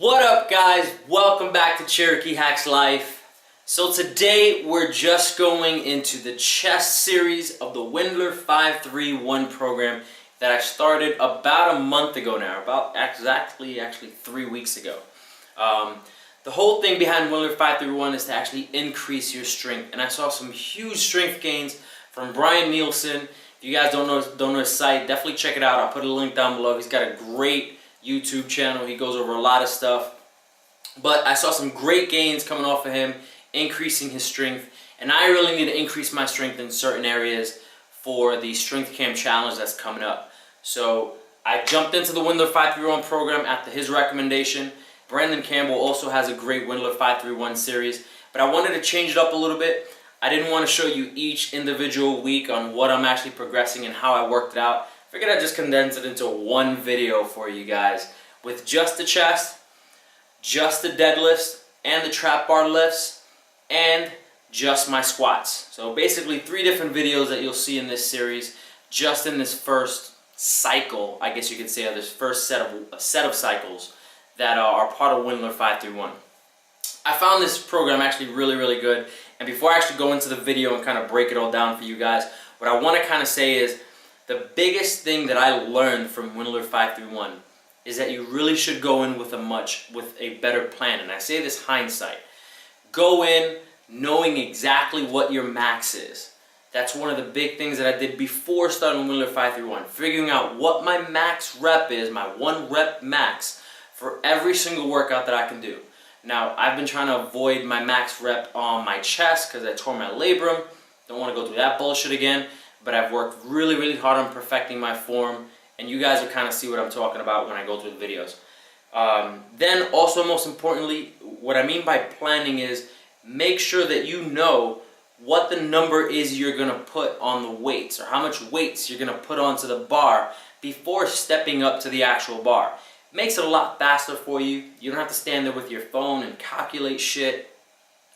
What up, guys? Welcome back to Cherokee Hacks Life. So today we're just going into the chest series of the Wendler 5-3-1 program that I started about a month ago now, about actually 3 weeks ago. The whole thing behind Wendler 5-3-1 is to actually increase your strength, and I saw some huge strength gains from Brian Nielsen. If you guys don't know his site, definitely check it out. I'll put a link down below. He's got a great YouTube channel. He goes over a lot of stuff. But I saw some great gains coming off of him, increasing his strength. And I really need to increase my strength in certain areas for the Strength Camp Challenge that's coming up. So I jumped into the Wendler 5-3-1 program after his recommendation. Brandon Campbell also has a great Wendler 5-3-1 series. But I wanted to change it up a little bit. I didn't want to show you each individual week on what I'm actually progressing and how I worked it out. Figured I'd just condense it into one video for you guys with just the chest, just the deadlifts and the trap bar lifts, and just my squats. So basically 3 different videos that you'll see in this series, just in this first cycle, I guess you could say, of this first set of cycles that are part of Wendler 5-3-1. I found this program actually really good, and before I actually go into the video and kind of break it all down for you guys, what I want to kind of say is the biggest thing that I learned from Wendler 5-3-1 is that you really should go in with a better plan. And I say this hindsight. Go in knowing exactly what your max is. That's one of the big things that I did before starting Wendler 5-3-1. Figuring out what my max rep is, my 1 rep max for every single workout that I can do. Now, I've been trying to avoid my max rep on my chest because I tore my labrum. Don't want to go through that bullshit again. But I've worked really hard on perfecting my form, and you guys will kind of see what I'm talking about when I go through the videos. Then also, most importantly, what I mean by planning is make sure that you know what the number is you're going to put on the weights, or how much weights you're going to put onto the bar before stepping up to the actual bar. It makes it a lot faster for you. You don't have to stand there with your phone and calculate shit,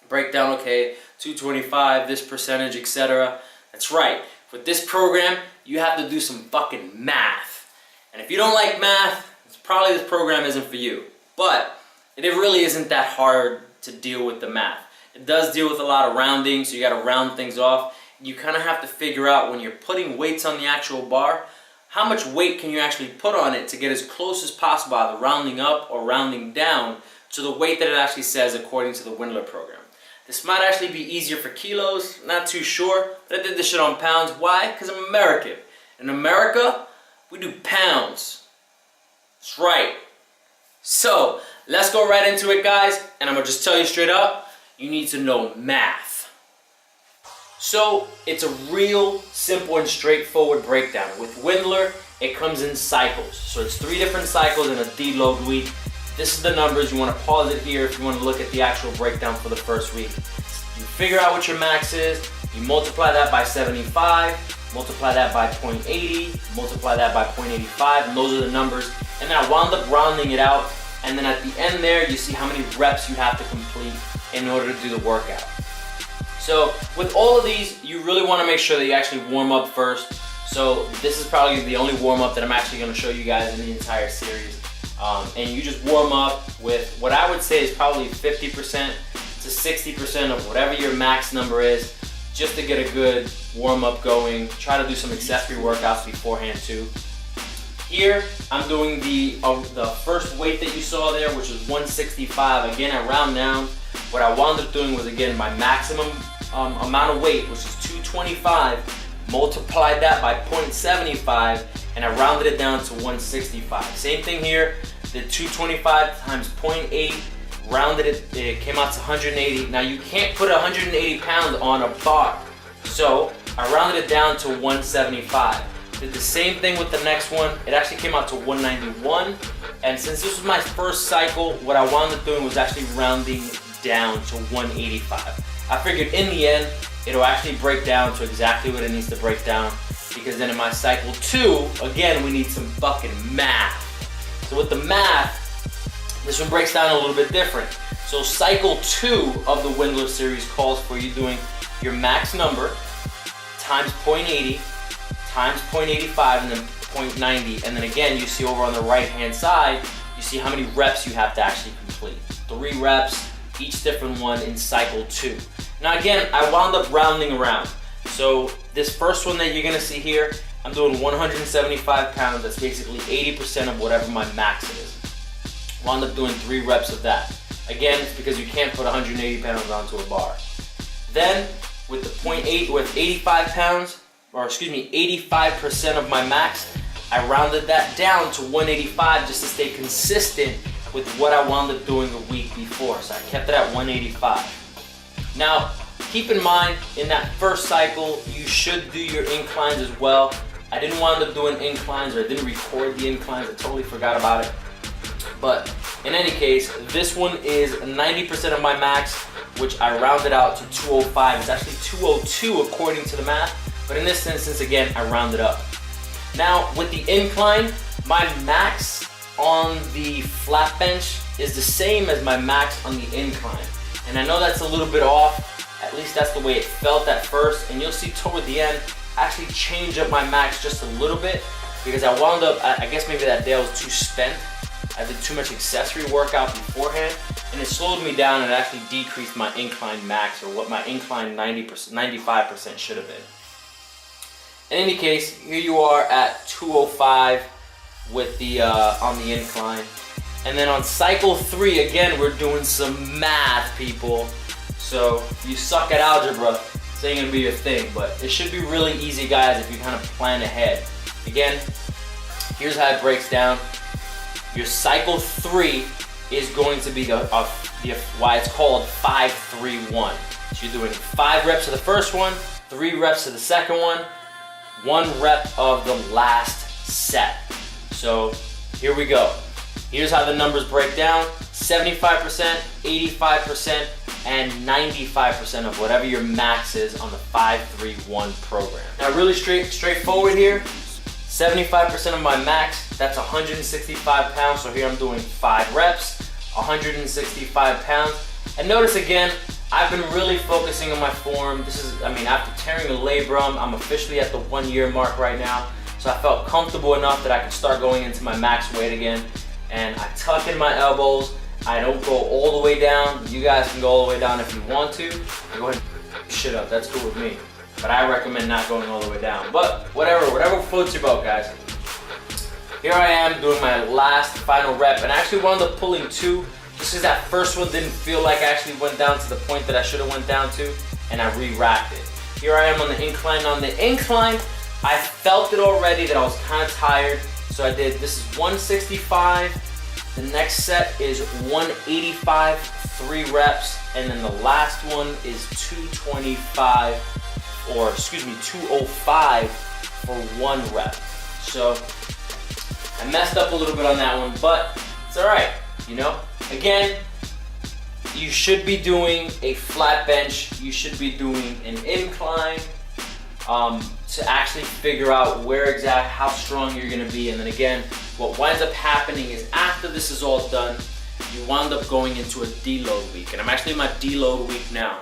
break down, okay, 225, this percentage, etc. That's right. With this program, you have to do some fucking math. And if you don't like math, it's probably this program isn't for you. But it really isn't that hard to deal with the math. It does deal with a lot of rounding, so you got to round things off. You kind of have to figure out when you're putting weights on the actual bar, how much weight can you actually put on it to get as close as possible, either rounding up or rounding down to the weight that it actually says according to the Wendler program. This might actually be easier for kilos, not too sure, but I did this shit on pounds. Why? Because I'm American. In America, we do pounds. That's right. So, let's go right into it, guys, and I'm going to just tell you straight up, you need to know math. So, it's a real simple and straightforward breakdown. With Wendler, it comes in cycles. So it's 3 different cycles in a deload week. This is the numbers. You want to pause it here if you want to look at the actual breakdown for the first week. You figure out what your max is, you multiply that by 75, multiply that by 0.80, multiply that by 0.85, and those are the numbers. And then I wound up rounding it out, and then at the end there, you see how many reps you have to complete in order to do the workout. So with all of these, you really want to make sure that you actually warm up first. So this is probably the only warm up that I'm actually going to show you guys in the entire series. And you just warm up with what I would say is probably 50% to 60% of whatever your max number is, just to get a good warm up going. Try to do some accessory workouts beforehand too. Here I'm doing the first weight that you saw there, which is 165. Again, I round down. What I wound up doing was, again, my maximum amount of weight, which is 225. Multiplied that by 0.75, and I rounded it down to 165. Same thing here. The 225 times 0.8, rounded it came out to 180. Now you can't put 180 pounds on a bar, so I rounded it down to 175. Did the same thing with the next one. It actually came out to 191, and since this was my first cycle, what I wound up doing was actually rounding down to 185. I figured in the end, it'll actually break down to exactly what it needs to break down, because then in my cycle 2, again, we need some fucking math. So with the math, this one breaks down a little bit different. So cycle 2 of the Wendler series calls for you doing your max number times 0.80 times 0.85 and then 0.90. And then again, you see over on the right hand side, you see how many reps you have to actually complete. 3 reps, each different one in cycle 2. Now again, I wound up rounding around. So this first one that you're gonna see here, I'm doing 175 pounds. That's basically 80% of whatever my max is. Wound up doing 3 reps of that. Again, it's because you can't put 180 pounds onto a bar. Then with the 0.8, with 85 pounds, or excuse me, 85% of my max, I rounded that down to 185 just to stay consistent with what I wound up doing the week before. So I kept it at 185. Now, keep in mind, in that first cycle, you should do your inclines as well. I didn't wind up doing inclines, or I didn't record the inclines. I totally forgot about it. But in any case, this one is 90% of my max, which I rounded out to 205. It's actually 202 according to the math, but in this instance, again, I rounded up. Now, with the incline, my max on the flat bench is the same as my max on the incline. And I know that's a little bit off, at least that's the way it felt at first, and you'll see toward the end, I actually change up my max just a little bit, because I wound up, I guess maybe that day I was too spent. I did too much accessory workout beforehand, and it slowed me down and it actually decreased my incline max, or what my incline 95% should have been. In any case, here you are at 205 with the on the incline. And then on cycle 3, again, we're doing some math, people. So if you suck at algebra, this ain't gonna be your thing, but it should be really easy, guys, if you kind of plan ahead. Again, here's how it breaks down. Your cycle 3 is going to be why it's called 5-3-1. So you're doing 5 reps of the first one, 3 reps of the second one, 1 rep of the last set. So here we go. Here's how the numbers break down: 75%, 85%, and 95% of whatever your max is on the 5-3-1 program. Now really straightforward here. 75% of my max, that's 165 pounds. So here I'm doing 5 reps, 165 pounds. And notice again, I've been really focusing on my form. This is, after tearing the labrum, I'm officially at the 1-year mark right now. So I felt comfortable enough that I could start going into my max weight again. And I tuck in my elbows. I don't go all the way down. You guys can go all the way down if you want to. Go ahead and shit up, that's cool with me. But I recommend not going all the way down. But whatever floats your boat, guys. Here I am doing my last final rep, and I actually wound up pulling 2, just because that first one didn't feel like I actually went down to the point that I should have went down to, and I re-racked it. Here I am on the incline. On the incline, I felt it already that I was kind of tired, so I did, this is 165, the next set is 185, 3 reps, and then the last one is 225, or excuse me, 205 for 1 rep. So I messed up a little bit on that one, but it's all right, you know? Again, you should be doing a flat bench, you should be doing an incline to actually figure out how strong you're gonna be. And then again, what winds up happening is after this is all done, you wind up going into a deload week. And I'm actually in my deload week now.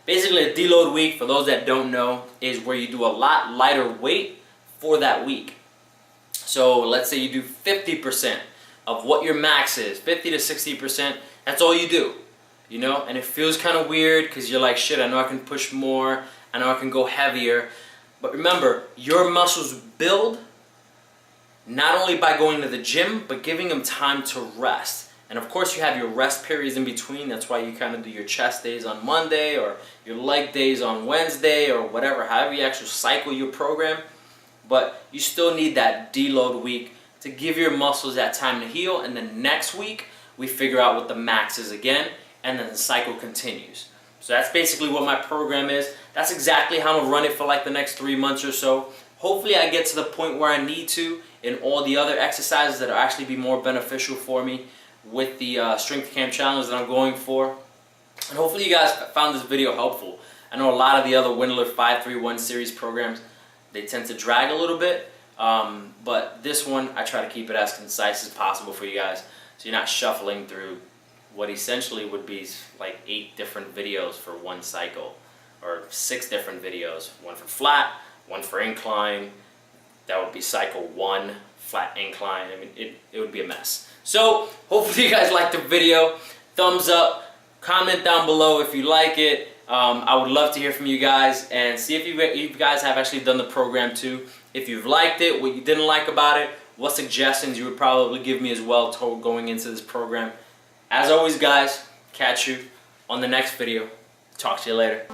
Basically, a deload week, for those that don't know, is where you do a lot lighter weight for that week. So let's say you do 50% of what your max is, 50 to 60%, that's all you do, you know? And it feels kind of weird because you're like, shit, I know I can push more, I know I can go heavier. But remember, your muscles build not only by going to the gym, but giving them time to rest. And of course you have your rest periods in between. That's why you kind of do your chest days on Monday, or your leg days on Wednesday, or whatever, however you actually cycle your program. But you still need that deload week to give your muscles that time to heal, and then next week we figure out what the max is again, and then the cycle continues. So that's basically what my program is. That's exactly how I'm gonna run it for like the next 3 months or so. Hopefully I get to the point where I need to in all the other exercises that will actually be more beneficial for me with the strength camp challenge that I'm going for. And hopefully you guys found this video helpful. I know a lot of the other Wendler 5-3-1 series programs, they tend to drag a little bit, but this one I try to keep it as concise as possible for you guys, so you're not shuffling through what essentially would be like 8 different videos for 1 cycle, or 6 different videos, 1 for flat, 1 for incline. That would be cycle 1, flat incline. I mean, it would be a mess. So hopefully you guys liked the video. Thumbs up, comment down below if you like it. I would love to hear from you guys and see if you guys have actually done the program too. If you've liked it, what you didn't like about it, what suggestions you would probably give me as well going into this program. As always guys, catch you on the next video. Talk to you later.